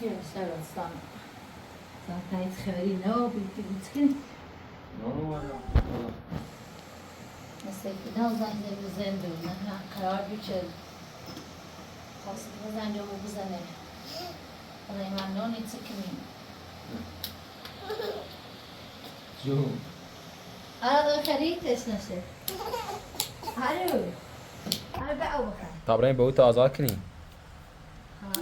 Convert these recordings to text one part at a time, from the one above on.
Sarasana. Sometimes خبری نه بیتی مثل اینا زنده رو زندون نه قرار بیچه خواست بزنجا و بزنه حالا ممنون نیست کمین جو آره خریدش نشه هرو بقى بخير طابرين بقول آزاد کنی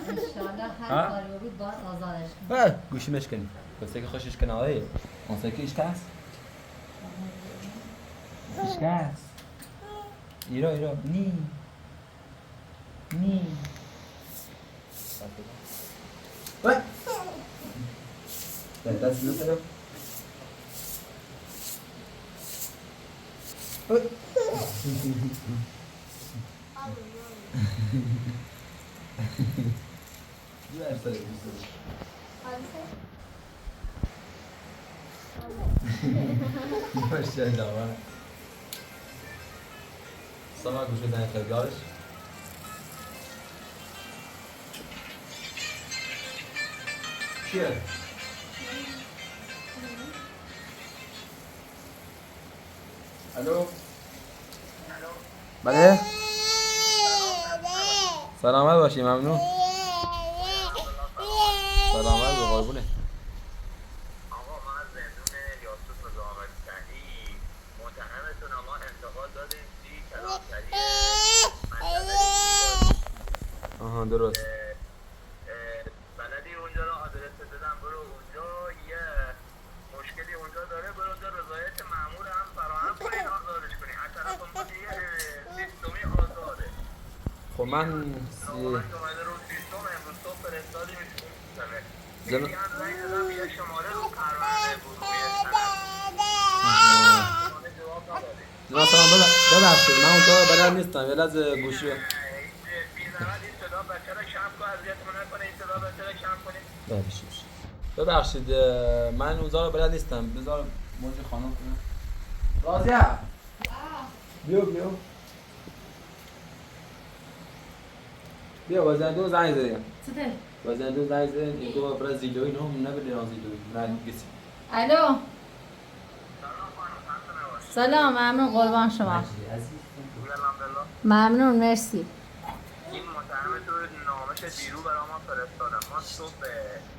ان شاء الله هر کاری بود باید آزادش کنی گوشی مشکنی بس که خوشش کنه اون سکی اشکاس اشکاس ایرو نی دست نسلم ماشاءالله سمع گوش بدن خیلیارش چیه؟ الو بله سلامت باشی ممنون سلامت به قربونه آقا ما از زندون یاسوس مزاحمت‌طلبی متهمتون ما انتقال دادیم توی کلانتری آها درست بلدی اونجا رو آدرس دادم برو اونجا یه مشکلی اونجا داره برو اونجا رضایت مأمور هم فراهم کنین آزادش کنین از طرف ما دیگه سیستمی آزاده خب من نامش اومده رو سیستم امروز صبح فرستادیم خیلی هم زنگ دادم یه شماره رو پرونده بود روی شماره جواب نداده جناب سلام ببخشید من اونجا بلد نیستم یه لحظه گوشی بی زحمت این صدا بچه را کم کن اذیتمون نکنه این صدا بچه را کم کنید ببخشید من اونجا رو بلد نیستم بذار موج خانم کنم راضیه بیا وزندون زنگ زدیم چطور؟ وزندون زنگ زدیم این دو برای زیلوی نه نبیده زیلوی من گسی الو سلام ممنون قربان شما ممنون مرسی این متهم تو نامش دیرو برای ما فرستادم ما صبح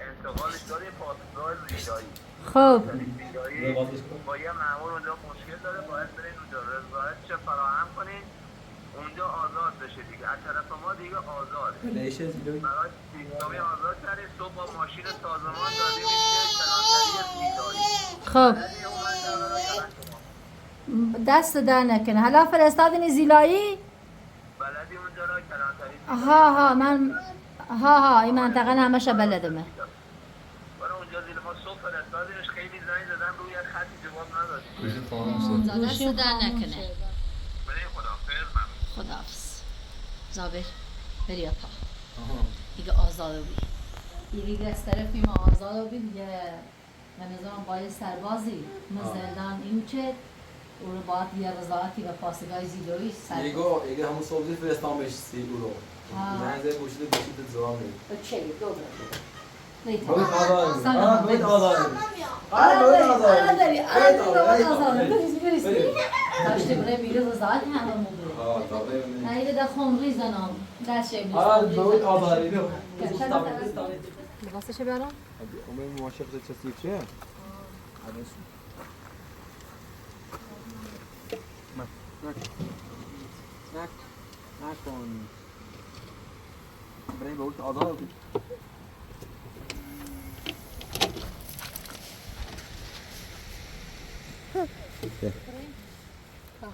انتقالش داره پاسگاه زیدایی خب زیدایی با یه مأمور اونجا مشکل داره باید برین اونجا رضایتش فراهم کنین اونجا آزاد بشه دیگه از طرف ما دیگه آزاده لیشه زیلوی برای سیستمی آزاد کردیم صبح با ماشین سازمان دادیم میشه کلانتری زیدایی خب بلدی اون منطقه را یا شما دست در نکنه حالا فرستادین زیلایی بلدی اونجا را کلانتری ها من این منطقه همشه بلدمه برای اونجا زیر ما صبح فرستادیمش خیلی زنگ زدن روی خطی جواب نداد دست در نکنه برای خداحافظ ممنون خداحافظ زابر بری اپا دیگه آزاده بود دیگه از طرفی ما آزاده بود دیگه به نظام باید سربازی مزدلدان این چه او رو باید یه رضایتی به پاسگاه زیلوی سرباز ایگه همون صبحی فرستان بهش سی او رو زنگ زده گوشید جواب نید چه دوباره نیتا باید آزاد سلام باید آزاد داشته برای بیره رضایت همه موضوع نه ده خمری زنم دست شبیه باید آزاد لباسشو بیارم اون مواشق چه سیفچه نکن برای باید آزاد بود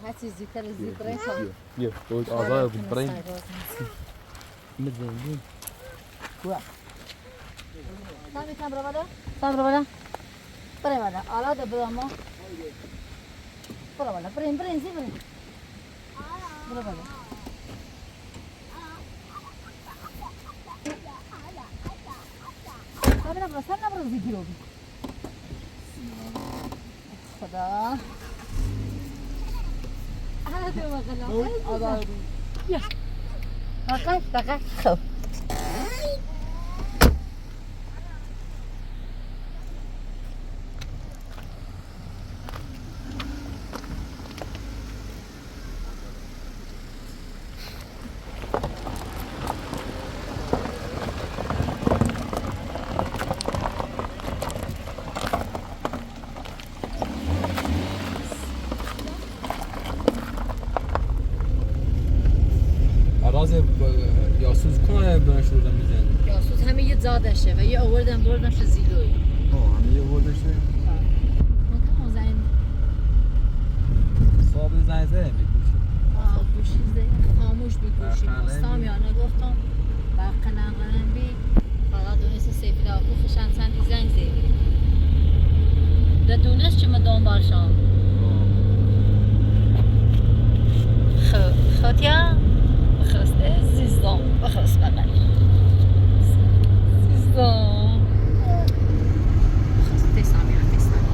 هاتی زیتر زیتره بیا باید آزاد بود برای مزندون سامی کم رو بالا برای بالا آلا ده برای ما برای بالا برین زی برین برای بالا سر نبرو زیگی رو بی خدا هذا مغلا يا دقيق خو دانش رو میزنه جاسوس همه یه زادشه و یه آوردن بردن زیلوی همه یه بردشه ممکن زنگ صاحب زنگ زده بگوشی گوشی خاموش بگوشی مستامیانه گفتم برق نقلن بی فقط دونست سیفی را خوفشن سندی زنگ زیدی ده دونست چه مدام بارشان خاتیا بخرسته زیزدان بخرست بقل زیزدان بخرست تیسامی ها تیسامی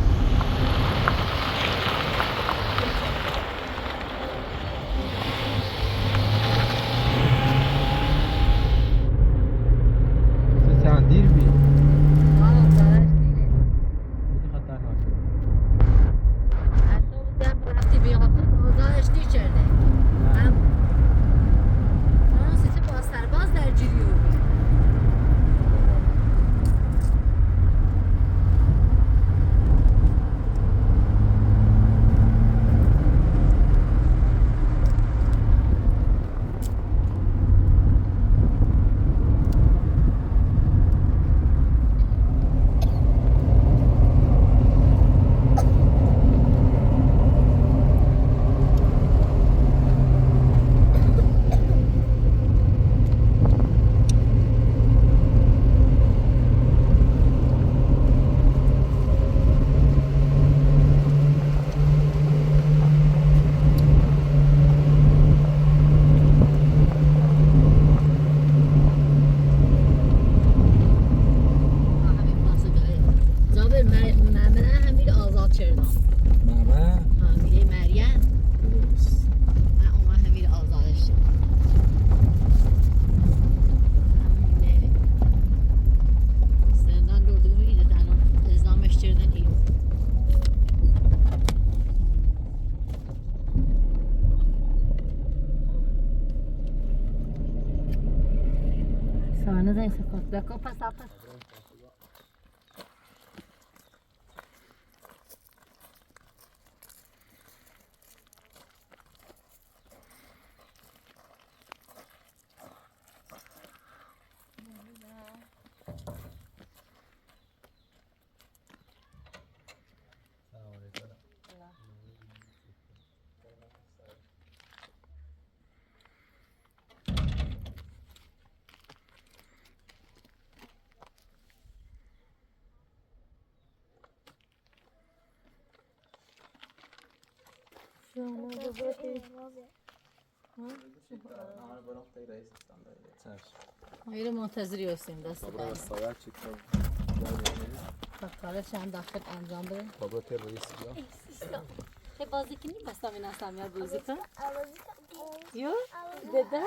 دیر بی دارش دیره خیلی خطرناکه حتی بودم رفتی بیافت آزادش دی کرده هم سیتی با سرباز در جریو D'accord, passe après. ما منتظری هستیم دست بعد. ساعت چیکار؟ کار چند دقیقه انجام بده. بابا تر رئیس بیا. خیلی بازی کنی بس همین هستم یاد بازی کن. یو دده.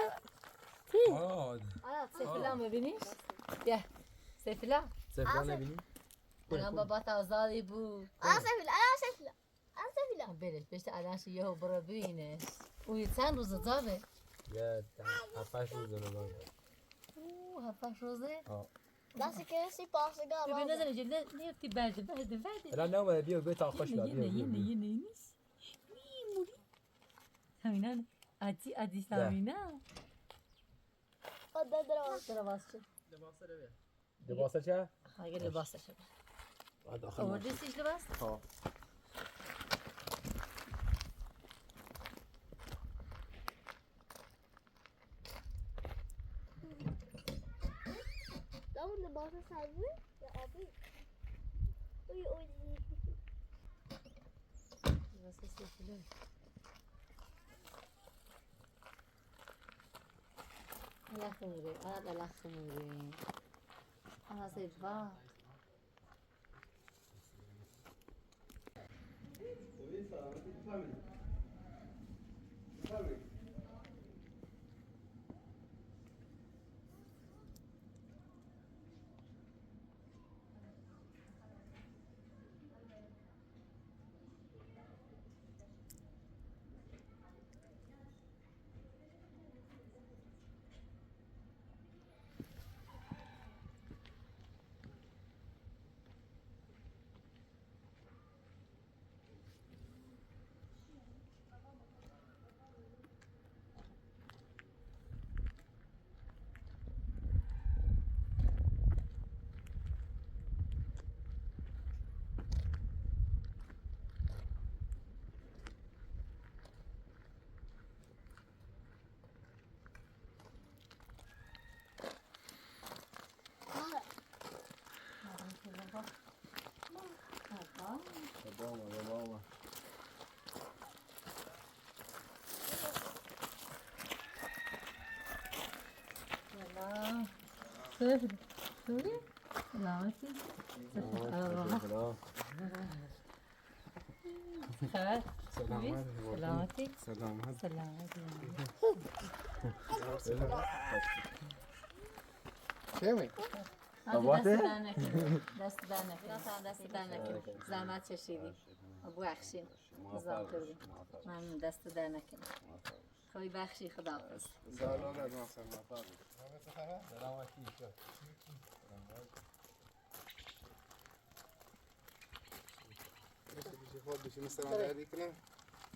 تی. سفلا می‌بینیش؟ بیا. سفلا. سفلا نبینی؟ الان بابا تازه بود. سفلا. برش بهش الانش یهو برو ببینش. اوی چند روز زابه؟ یه 7-8 روز نگاه. هفتش روزه؟ دست کسی پاسگاه ببین نزنه جلده نیفتی برده. الان نمیاد بیا بیت آخوش بیا. یه نیست. موری. همینا عادی همینا. لباس چه؟ لباس چه؟ اگه لباس چه؟ داخل. آوردی سیش لباس؟ ها. اون لباس سبزی یا آبی؟ اوی لباس سفیده. الله خمره. آها سیفا. سلامتی خبر سلامتی سلامتی چه می؟ دست در نکنی زحمت چشیدی بخشین نظام کردی من دست در نکنی خوی بخشی خداحافظ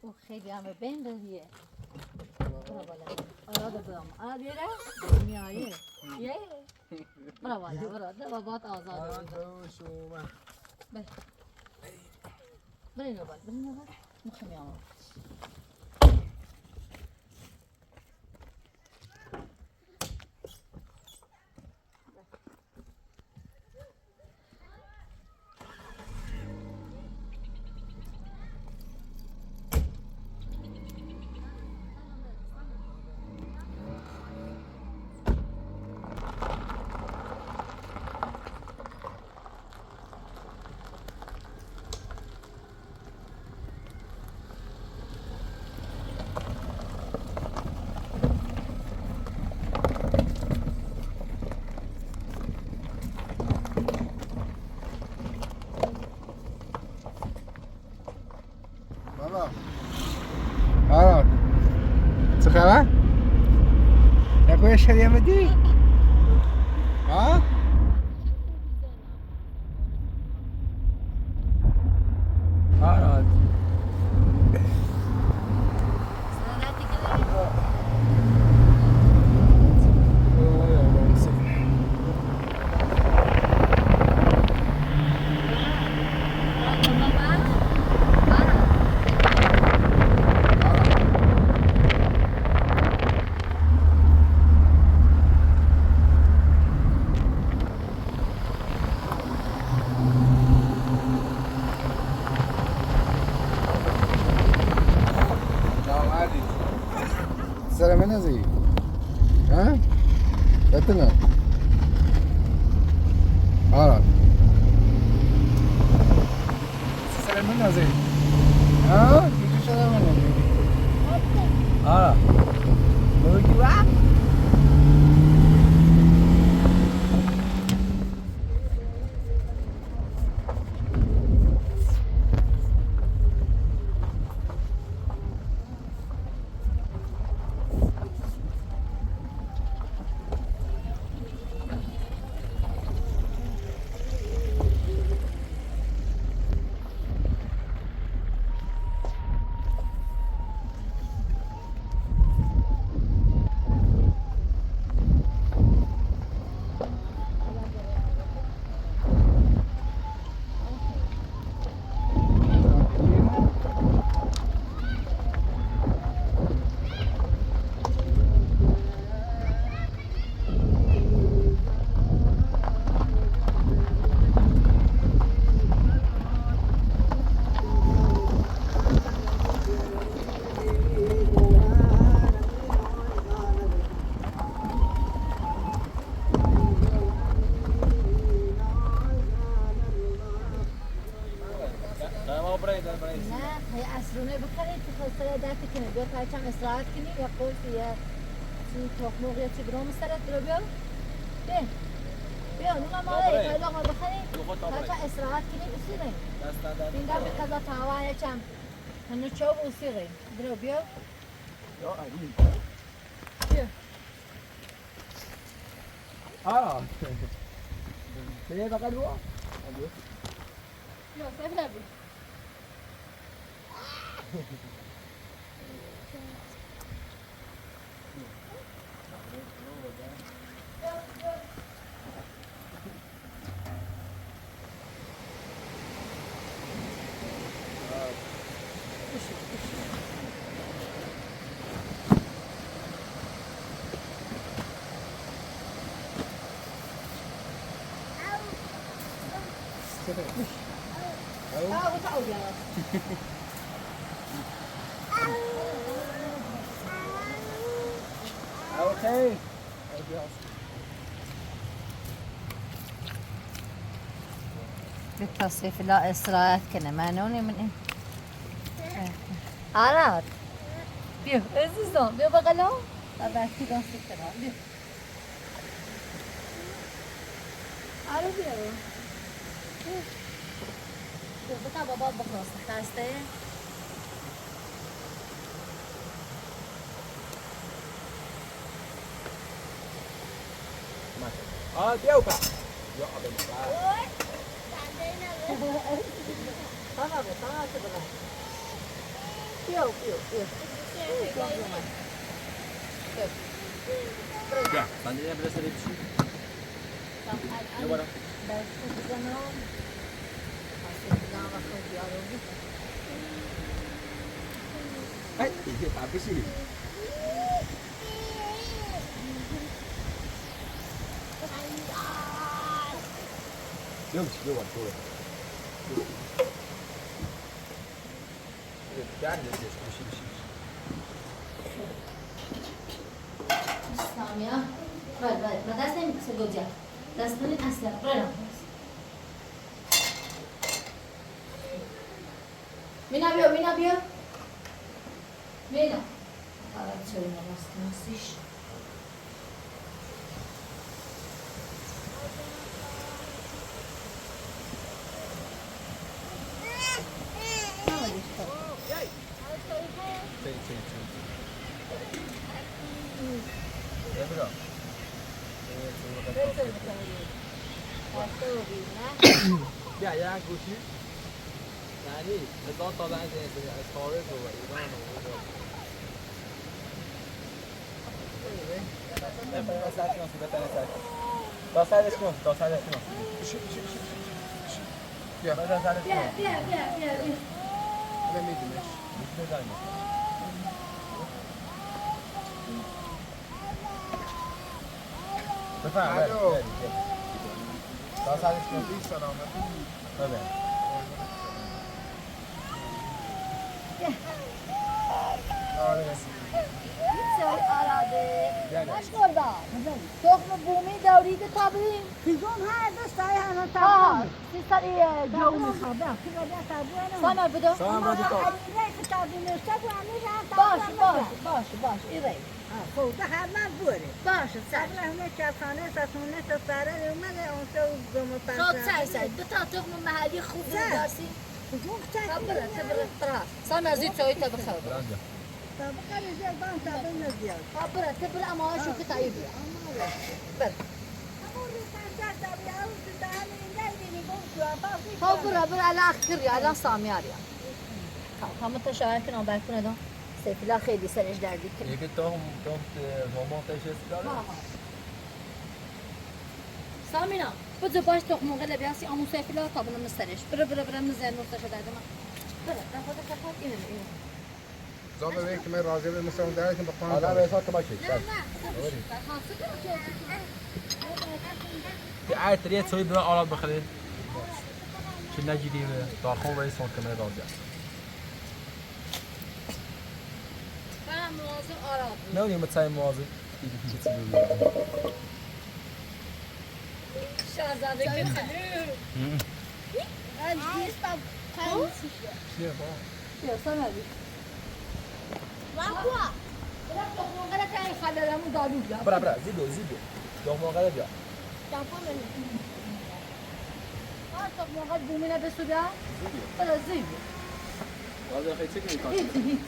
او خیلی همه بین دادیه برا بالا آراده برام آراده را میایه یه برا بالا برا دوابات آزاده برا اینو بال مخمی آمد بابا آره چه خبر؟ نکنه شدی آمدی؟ ها؟ آره سلام نزی ها؟ بتنا آره سلام نزی ها؟ چی شده من نزی آره بگی وا نه هی اسرونه بخرید که خسته دستی کنید بیا پرچم استراحت کنید یا قلف یا چی تخموق یا چی برام استراحت برو بیا بیا نونا ماله خیلی آقا بخرید پرچم استراحت کنید بسیرین این در به قضا تاوه یکم هنو چوب بسیرین برو بیا بیا آره چه بقید بو؟ بیا سیف نبی تعال يا اوکی بالتصريف لا إسراءات كنا مانوني من إيه عرات بيو عزيزان بيو بغلو طبعا في دانسي كنا بيو عرو بيو بيو بتا بابا بخلاص خاسته بیا با یا آبی Tamam be, tamam se bana. Piu, piu, piu. بیا صندلی برس سری بشی بیا بالا ای دیگه بشی بیا بشی بیا بالا گرد نیست بشی بشی سامیا و دست نمیکسه گوجه دست نمی اصلا برم مینا بیا مینا آره چرا نباستنسیش بیا یه گوشی یعنی هزار تا زنگ زنگ از خارج رو ایران تخم بومی دورید تابیم پیگم هر دو سایه هنو آه تابون سیستری جو میخوام سانا بدو سلام راجی تو باش ایره خوده هر من بوره باشه سر همه کسانه سسونه سساره اومده اونجا گم و خب سعی دو تا تخم محلی خوب دارسی پیگم چه تبره سانا زید چایی تا بخواب طبقه زیاد بان تابون نزیاد تبره اما هاشو که تاییدی بر بر الان خیری الان سامیاریا همه تا شاید کنم برکنه دام سیفلا خیلی سرش دردی کنه یکی تو مامانتش است سامینا بذار باش تخم موقع بیاسی آمو سیفلا تا بنام سرش بره مزن نقطه شده دم بره نخواد کفات اینه زابه بگی که من راضی به مثلا اون درک به خانه آدم حساب که باشه که ای تریه توی دو آلات بخرید چه نجیدی به دارخون و ایسان که من راضی است من موازم آراد نه اونی متسای موازی شهزاده که یا سامری برا تخم موقع که خالدمو دالو بیا برا زیدو دو موقع بیا تخم موقع بومینه بسودا برا زیبی واضح خیلی چی میکنی هیچ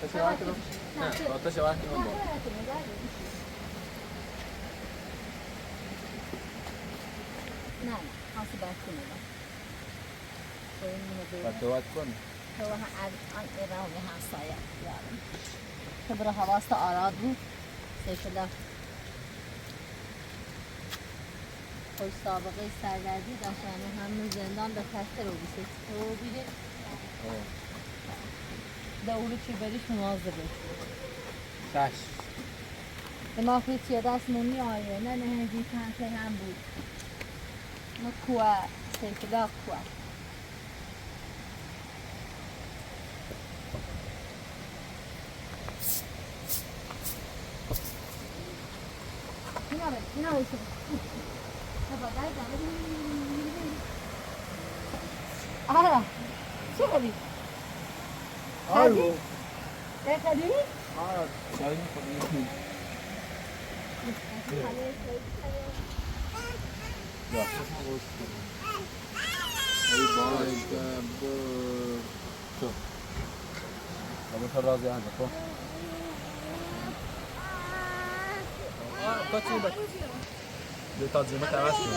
تشوار کنم نه تشوار کنم نه حاسی باید کنم فتوات کن تو الان ایرانی همسایه یارم که برای حواست آراد بود سیفلا خوش سابقه سرگردی داشتن همون زندان به کشت رو بیشه تو بیده دورو چی بریش مواظبه چش دماغ چیه دست مونی آیه نه هنگی کنسه هم بود ما کوه سیفلا کوه اینا ایشون بابا آره چه کردی؟ آره کردی؟ آره چای می‌خوری یا ای باشم تو اما تو راضی هم تو کچی بک دو تا زیمه تماس کنید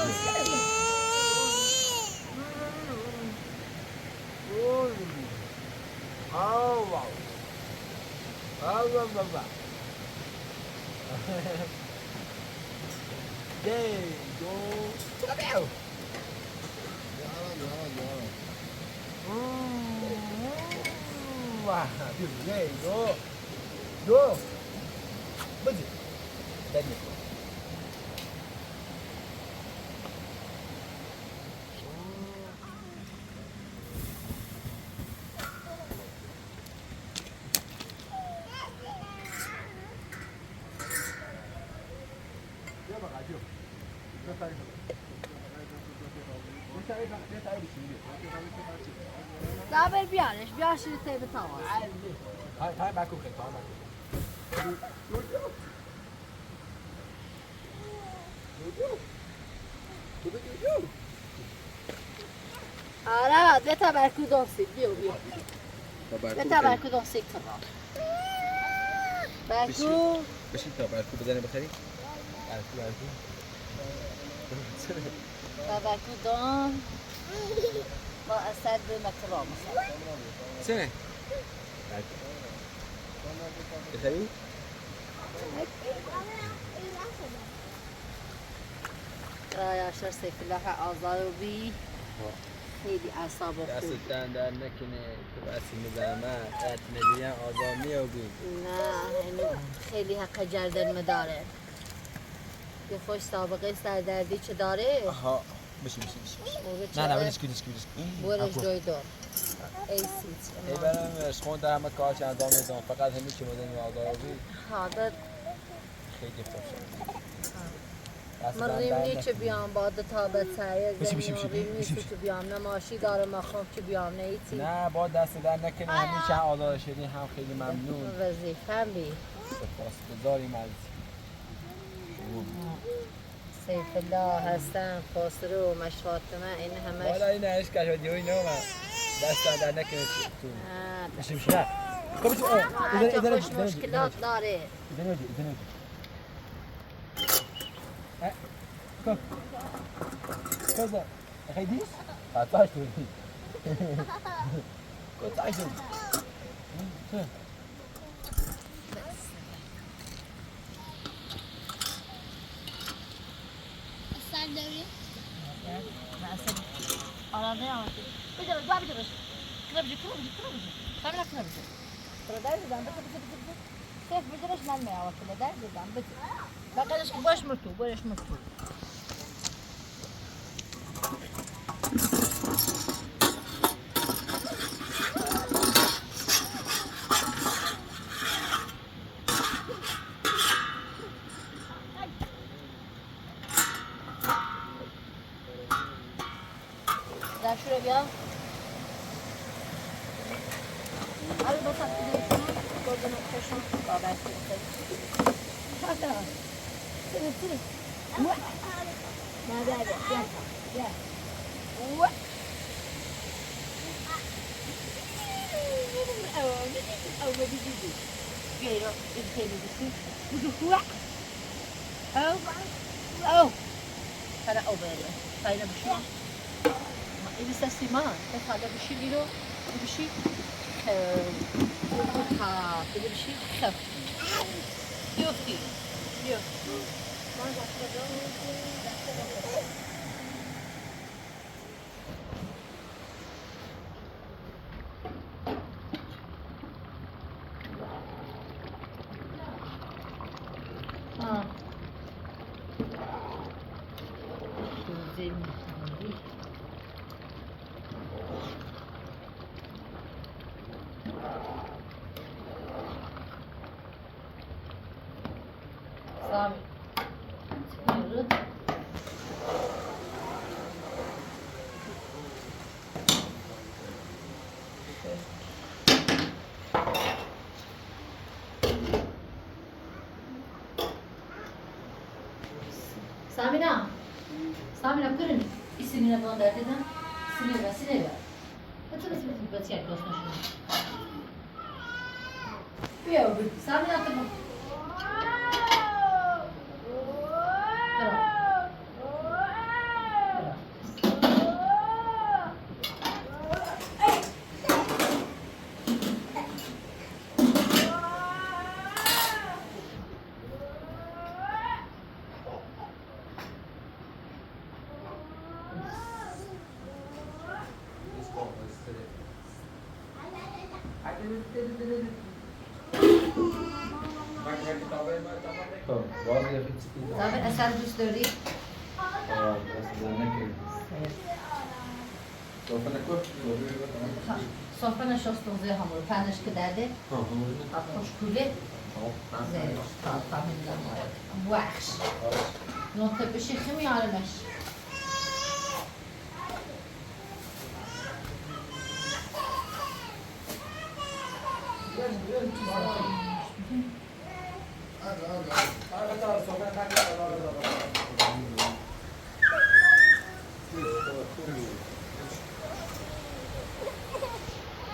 واو واو واو There you go. Cabelo. There you go. Go. Budi. Dani. صابر بیارش بیار شیر تیب تاواز های بکو خیلی های آره بتا برکو دانسی بیو بتا برکو دانسی کرا برکو بشین تا برکو بزنه بخری برکو برکو دان با اثر به مکرا مثلا سنه بخری رای عشر سیف الله آزاروی خیلی اعصاب خوب دستتان در نکنه تو اصلی مزاحمت اتمدیان آزامی و بین نه یعنی خیلی حق جردن مداره یه خوش سابقه سردردی چه داره آها بشی نه ولش کن برش جای دار ای سیت ای برام شخون در همه کارش انجام میدم فقط همین که مدن آزاروی حاضر خیلی خوب من ریمنی چه بیام با تا به سایه زمین ریمنی چه بیام نماشی داره مخوام چه بیام نیتی نه با دست در نکنه همین چند آزاد شدی هم خیلی ممنون وظیفم بی سپاسگزاریم از سیف الله حسن خسرو مشفاطمه این همش بالا این عشق کشادی و اینا من دست در نکنه تو بشیم نه هرچه خوش مشکلات داره Cosa? Redis? Attends, je te le dis. Cosa je te le dis? Sen de öyle. آرامه آمده بجرش با بجرش کربجی کاملا کربجی ترى داير زدان بس كيف بجرش ما المياه وكله داير زدان بس بقدرش باش مرتو باش مرتو در شروع بیا آره دو ساعت دیگه گردن خوشم بابا است فاتا سری نه بیا او بدي غيره الثاني بس او هذا او بيرة هاي بشو إذا استسلمان هذا بشي ليلو بشي ها إذا بشي خف يوفتي ما سامي Samina. Samina kırın. İsmini bana dert edin. Sinir ver. Batı yaklaşma şunu. Bir yavru. Samina atma. خب باز یه چیزی Zaten eser gösteri. آه بس زنه سوف نكون تمام Sofra nashostum zey hamur. Panish که derdi. ها همون خوش کوله. زي طعم وحش. نقطة بشي خمي على مش.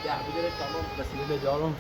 Ya bir de tamam vesileyle diyorum.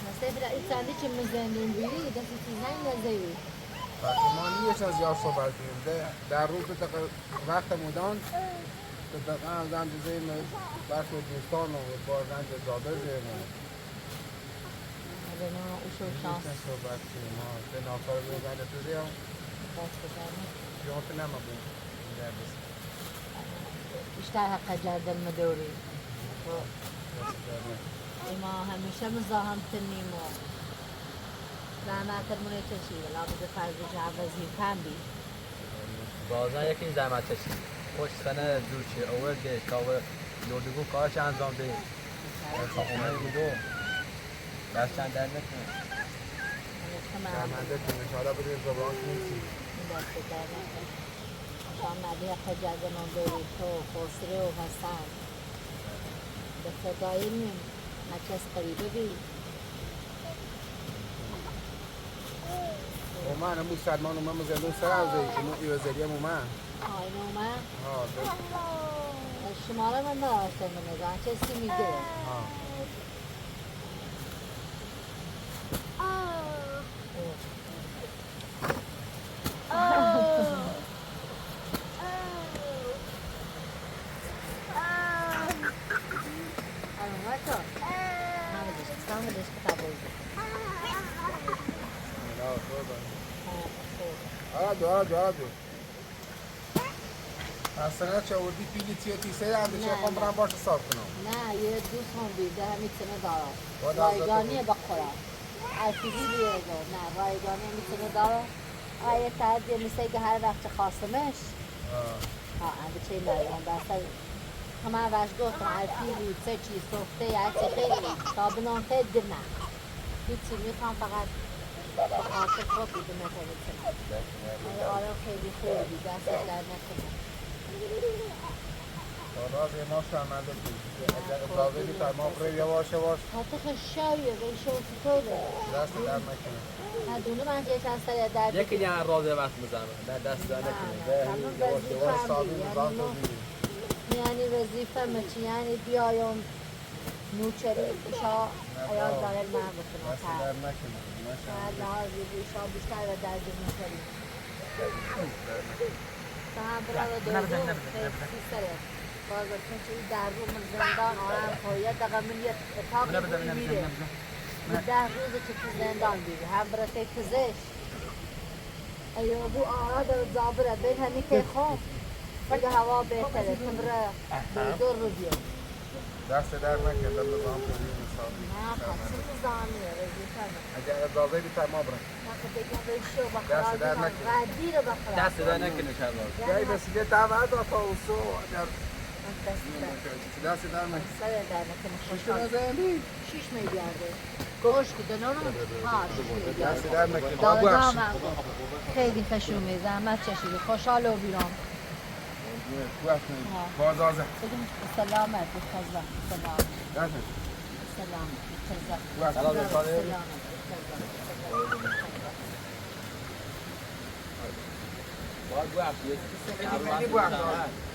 مثلا ایتالی که مزنیم بیری دستی تیزنگ نزدی. ما نیست از یار صحبت کنیم در روز وقت مدان دقیقا از اندازه برخی دوستان و بازنج زابر زیرمون آره نه اوشو شانس صحبت کنیم ما به نافر روزنج تو زیرم دست بزنیم. جوانت نما بود بیشتر حق جردن مدوری. ما همیشه مزاحمتنیم و زحمتمون چشیده لابد فرضش عوضی کم بی. بازن یکی زحمت چشید خوش سنه جور چی اول دیش که اول دوردگو کارش انجام دی خونه بودو دست چند در نکنه شرمنده کنیم انشاءالله بدیم زبان کنیم دست در نکنه شام ندی حق جردن دوری تو خسره و حسن به خدایی نیم نچه از قریبه بی. ومن همون سلمان اومد مزندون سر از اینو ایوزری هم اومد آینه اومد؟ ها شماره من داشتم من نگاه چه سی میگه؟ ها اومد تو؟ همه داشت که قبول بود. لا خوبه خوب آدو اصلا چه وردی پیلی تیسه هم چه خون برام باشه صاف کنم نه یه دوست هم بیده میتونه داره خدا رایگانی بخورم الفیزی بیده نه رایگانی میتونه داره آیه تعدیه مثل که هر وقت خاصمش انده چه نریم دسته همه وش گفتم الفیزی چه چی سفته یا چه خیلی تابنان خیلی دیر نه هیچی میخوام فقط خاطر خوب بیده میتونه آره خیلی خوبی دست در نکنه راز ما شرمنده بود اگر اضافه بی ما برای یواش یواش حتی خشاویه بیشه و چطوره دست در نکنه ندونه من که چند سر درد یکی دیگه رازه وقت بزنم نه دست در نکنه یواش یواش صابون نظام تو بیریم یعنی وظیفه مچی یعنی بیایم نوچری ایشا ایال داره من بکنم دست در نکنه شاید لحاظی ایشا بیشتر به درد نوچری فهم برای دوزو خیلی سره بازار چون در رو من زندان آرام پایه دقیقا من یه اتاق میره 10 روز که تو زندان بیره هم برای پزشک ایو بو آراد زابره بین همی که خوب بگه هوا بهتره تو برای دور رو بیاد دست در نکنه در نظام تو بیریم صابون نه پسی نظامیه وزیفه اگر اضافه بی ما برای نخه بگم بشو دست در بخرا نکنه. غدی رو بخرا دست در نکنه شلوار جایی بسی یه دعوت آتا و سو اگر دست در نکنه سر در نکنه ششت خوشحال نزنی شیش میلیارده گوش که دنونو ها شیش میلیارده دست در نکنه بابو دادم خیلی خشومی زحمت چشیدی خوشحال و بیرام بازازه بگیم سلامت بخزا سلامت دست سلامت بخزا سلام ساده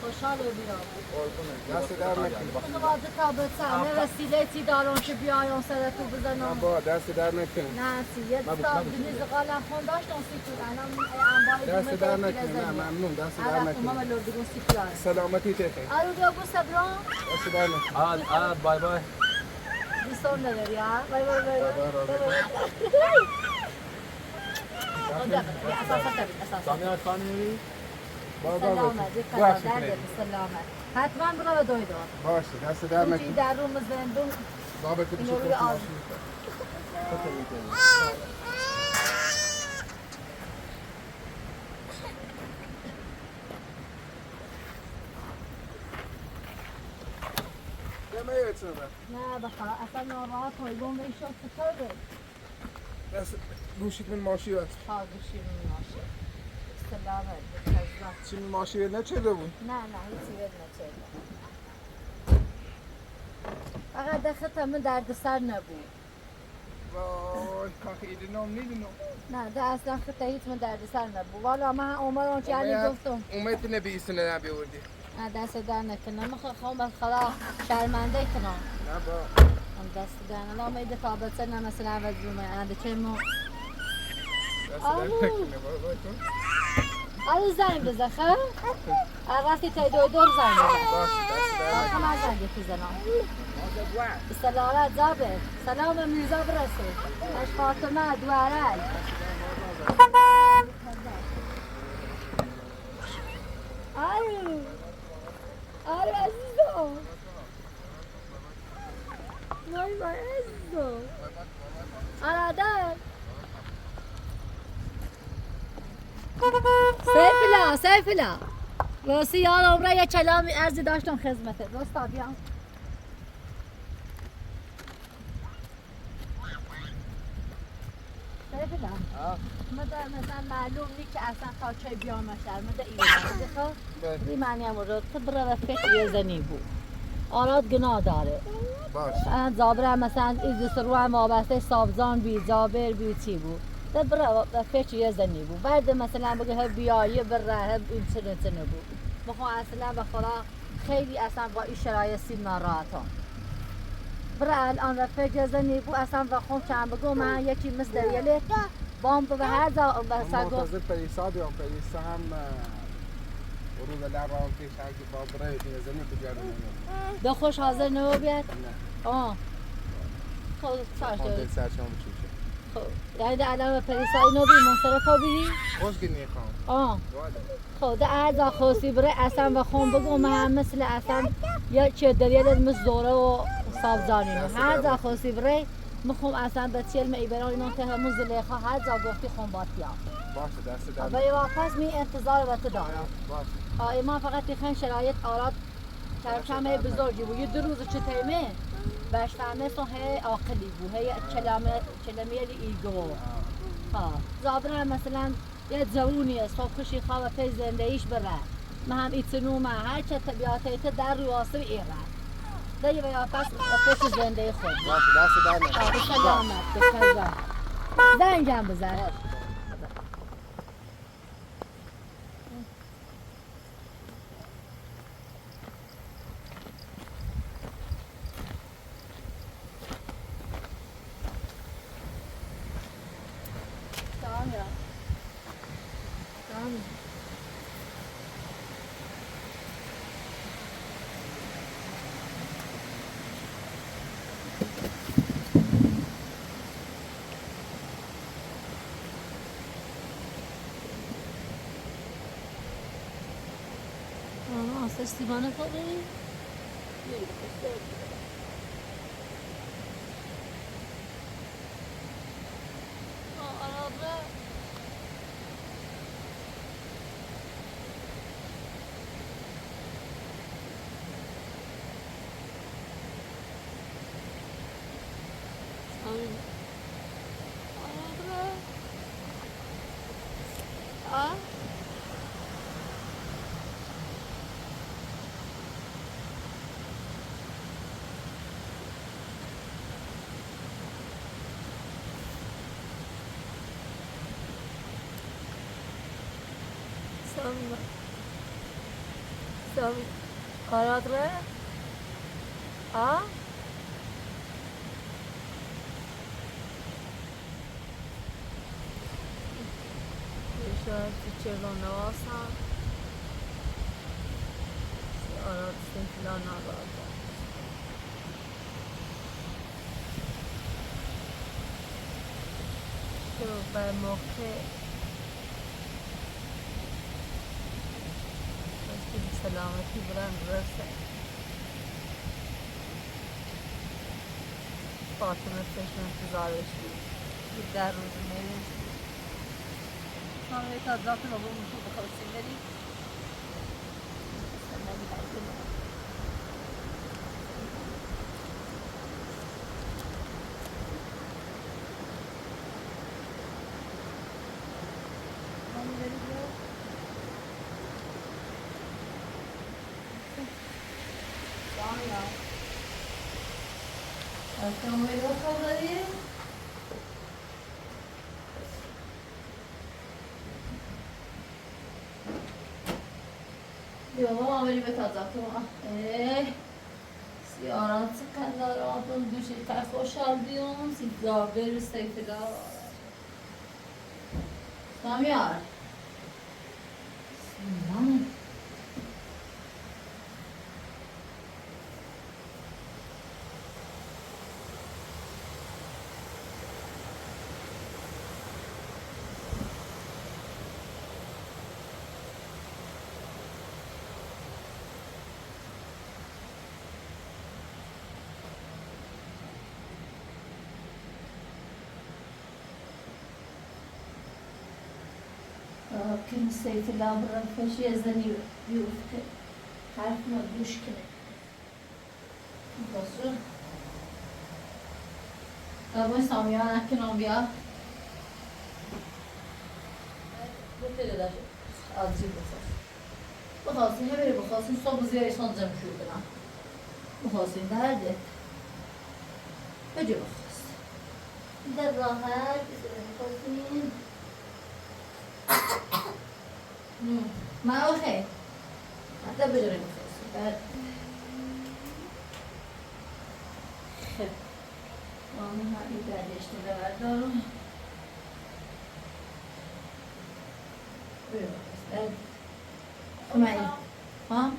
خوشحال و بیرام دست در نکنه خدا باید تابت همه وسیله تی دارم که بیایم سر تو بزنم با دست در نکنه نه سیه تا دنیز قالم خون داشتم سیکون الان دست در نکنه نه ممنون دست در ماما نکنه لردگون سیکیار سلامتی تخیر آرو دیگو سبران دست در نکنه بای بای دیستون نداری ها بای بای بای اساسا تبید اساسا سامیار خانی سلامت بخدا درده سلامت حتما برو دوی دار باشه دست در توی نکنه در روم زندون ضابط اینو روی بشه آز نه بخدا اصلا ناراحت هایگون بیشون چطور بود دست گوشید من ماشی هست ها گوشی رو ناشه سلامت بخدا چی من ماشی نه چه بود نه هیچی بد نچه فقط دخت همه درد سر نبود وای کاخی ایدنام نیدنم نه ده اصلا خطه هیچ من درد سر نبود والا من اومدم که یعنی گفتم اومد نبیستونه نبیوردی نه دست در نکنم میخوام بس خدا شرمنده کنم نه با هم دست در الان میده تابت سر نه مثلا عوض رومه انده چه مو دست در نکنه بابا تو آره زنگ بزن خب وقتی تا دور زنگ بزن باشه دست در نکنه همه زنگ یکی زنم سلامت زابر سلام میرزا برسه اش فاطمه دوارل آره عزیزم وای وای عزیزم آره سیفلا راستی یاد عمره یه کلامی عرضی داشتم خدمته راستا بیام سیفلا مده مثلا معلوم نی که اصلا تا چای بیام مشتر مده ایوانده خب این معنی هم رو تو برای فکر یه زنی بود آراد گناه داره باشه زابره مثلا ایزی سرو هم وابسته سابزان بی زابر بی چی بود ده برای فکر یه زنی بود بعد مثلا بگه ها بیایی بره هم این چنه بود بخواه اصلا به خدا خیلی اصلا با این شرایطی ناراحتم برای الان فکر زنی بود اصلا بخوام چند بگو من یکی مثل دریاله بام به هر جا مثلا گفت منتظر پریسا بیام پریسا هم روز لرام پیش هرکی با برای بیزنی بگردم دو خوش حاضر نمو بیاد؟ نه آه خب سرش دل دارید سرشام چیشه خب یعنی ده الان پریسا اینو بی منصرف ها بیدی؟ خوش که نیخوام آه خب ده ازا خواستی بره اصلا و خون بگو من هم مثل اصلا یا چه دریل مزدوره و صابزانی هر جا خواستی بره مخوم اصلا به چیل می برای اینا که همون زلیخا هر جا گفتی خون باتیا باشه دست در و یه واقعا می انتظار و تو دارم باشه ایمان فقط تیخن شرایط آراد کمه بزرگی بود یه 2 روز چه تیمه باش فهمه سو هی عاقلی بود هی کلمیلی ایگو ها زابر هم مثلا یه جوونیه صبح خوشی خواه پی زندگیش بره ما هم ایتنو ما هر چه طبیعتیت در رواسه ایره دیگه بیا پس پیش زندگی خود باشه دست در نکنم به سلامت به خدا زنگم بزن Festivale falan. Arada Sorry. Arada شاید چرا نواسم آراد سنفلا نباد تو به موقع سلامتی برم برسه فاطمه چشم انتظارش بود در روز میرش شما یک از ذات رو میشه بخواستیم بریم Estamos aí na padaria. Yo, beni betacaktım. Ziyaret kadar aldım, düşerken خوشحالیم. Sizler isteytiler. Samiyar. Bismillah. كم سيت الله برا فشي يزني يوفك عارف ما بدوش كده بصوا طب ساميان اكنهم بيا بكده ده عجيب بخاصين هبري بخاصين صوب زي صوت زم شو بنا بخاصين ده هذا بجي بخاص ده راحت بخاصين ما اوكي حتى بجري بخاص خب انا هاي بعد اشتغل دارم معي ها؟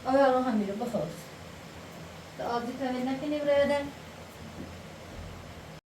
آیا الان هم میره بخواست تا آبزی تمید نکنی برای